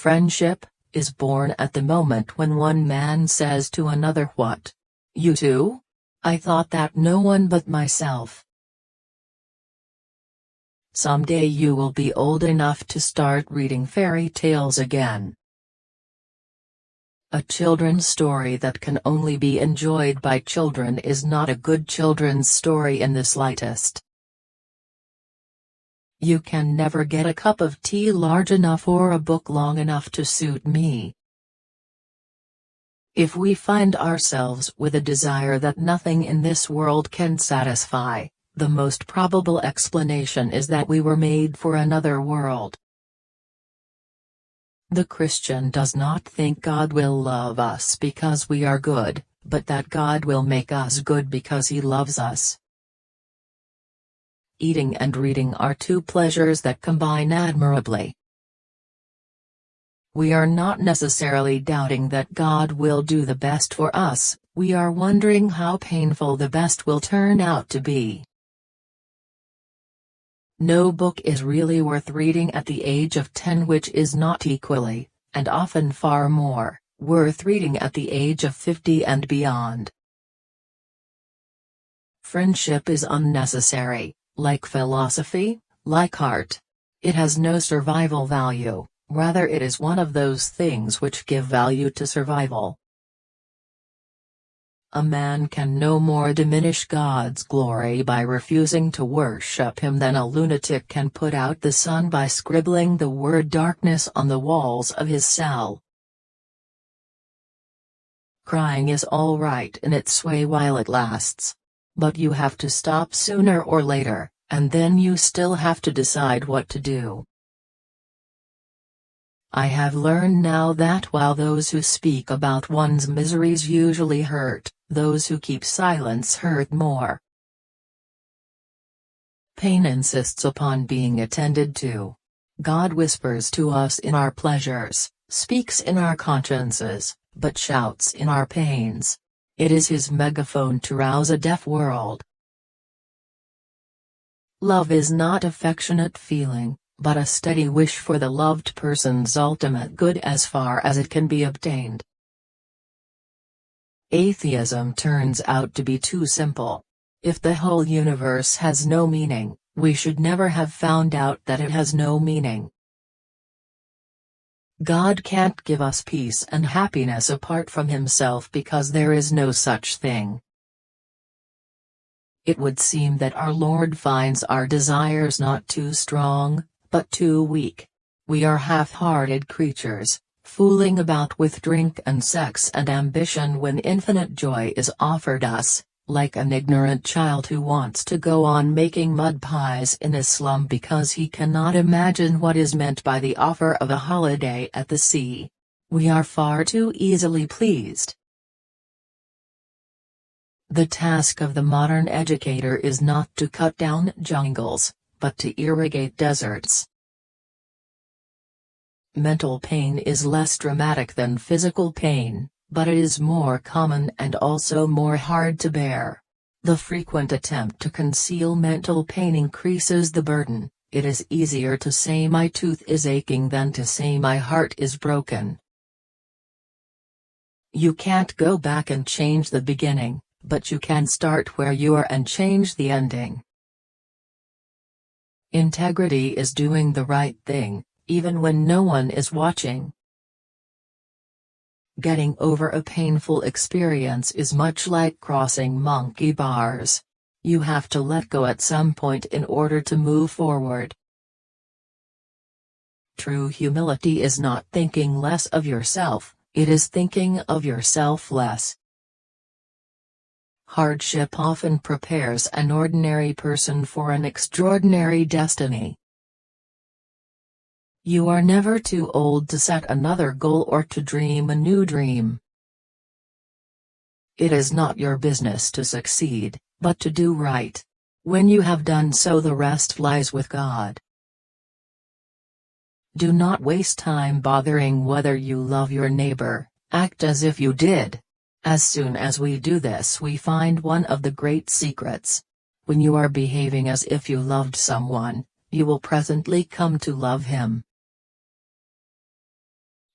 Friendship is born at the moment when one man says to another, "What? You too? I thought that no one but myself." Someday you will be old enough to start reading fairy tales again. A children's story that can only be enjoyed by children is not a good children's story in the slightest. You can never get a cup of tea large enough or a book long enough to suit me. If we find ourselves with a desire that nothing in this world can satisfy, the most probable explanation is that we were made for another world. The Christian does not think God will love us because we are good, but that God will make us good because He loves us. Eating and reading are two pleasures that combine admirably. We are not necessarily doubting that God will do the best for us, we are wondering how painful the best will turn out to be. No book is really worth reading at the age of 10 which is not equally, and often far more, worth reading at the age of 50 and beyond. Friendship is unnecessary, like philosophy, like art. It has no survival value, rather it is one of those things which give value to survival. A man can no more diminish God's glory by refusing to worship Him than a lunatic can put out the sun by scribbling the word darkness on the walls of his cell. Crying is all right in its way while it lasts. But you have to stop sooner or later, and then you still have to decide what to do. I have learned now that while those who speak about one's miseries usually hurt, those who keep silence hurt more. Pain insists upon being attended to. God whispers to us in our pleasures, speaks in our consciences, but shouts in our pains. It is His megaphone to rouse a deaf world. Love is not affectionate feeling, but a steady wish for the loved person's ultimate good as far as it can be obtained. Atheism turns out to be too simple. If the whole universe has no meaning, we should never have found out that it has no meaning. God can't give us peace and happiness apart from Himself because there is no such thing. It would seem that our Lord finds our desires not too strong, but too weak. We are half-hearted creatures, fooling about with drink and sex and ambition when infinite joy is offered us, like an ignorant child who wants to go on making mud pies in a slum because he cannot imagine what is meant by the offer of a holiday at the sea. We are far too easily pleased. The task of the modern educator is not to cut down jungles, but to irrigate deserts. Mental pain is less dramatic than physical pain, but it is more common and also more hard to bear. The frequent attempt to conceal mental pain increases the burden. It is easier to say my tooth is aching than to say my heart is broken. You can't go back and change the beginning, but you can start where you are and change the ending. Integrity is doing the right thing, even when no one is watching. Getting over a painful experience is much like crossing monkey bars. You have to let go at some point in order to move forward. True humility is not thinking less of yourself, it is thinking of yourself less. Hardship often prepares an ordinary person for an extraordinary destiny. You are never too old to set another goal or to dream a new dream. It is not your business to succeed, but to do right. When you have done so, the rest lies with God. Do not waste time bothering whether you love your neighbor, act as if you did. As soon as we do this, we find one of the great secrets. When you are behaving as if you loved someone, you will presently come to love him.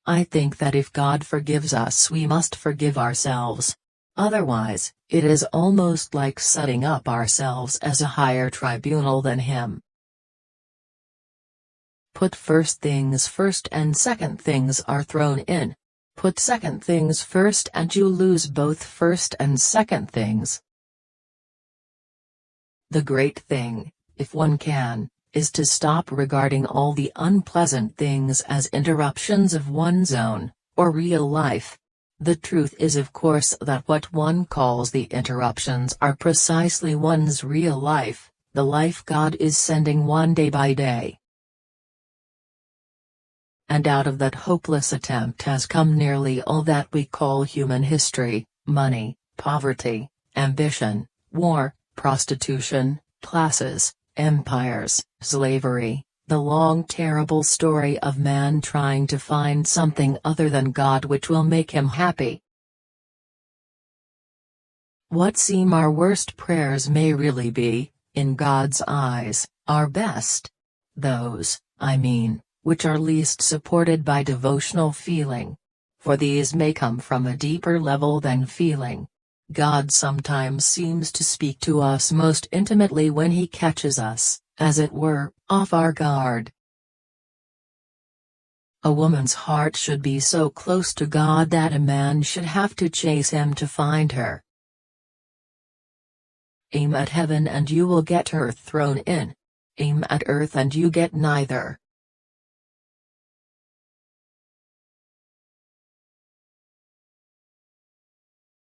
I think that if God forgives us, we must forgive ourselves. Otherwise, it is almost like setting up ourselves as a higher tribunal than Him. Put first things first and second things are thrown in. Put second things first and you lose both first and second things. The great thing, if one can, is to stop regarding all the unpleasant things as interruptions of one's own, or real life. The truth is, of course, that what one calls the interruptions are precisely one's real life, the life God is sending one day by day. And out of that hopeless attempt has come nearly all that we call human history: money, poverty, ambition, war, prostitution, classes, empires, slavery, the long terrible story of man trying to find something other than God which will make him happy. What seem our worst prayers may really be, in God's eyes, our best. Those, I mean, which are least supported by devotional feeling. For these may come from a deeper level than feeling. God sometimes seems to speak to us most intimately when He catches us, as it were, off our guard. A woman's heart should be so close to God that a man should have to chase him to find her. Aim at heaven and you will get earth thrown in. Aim at earth and you get neither.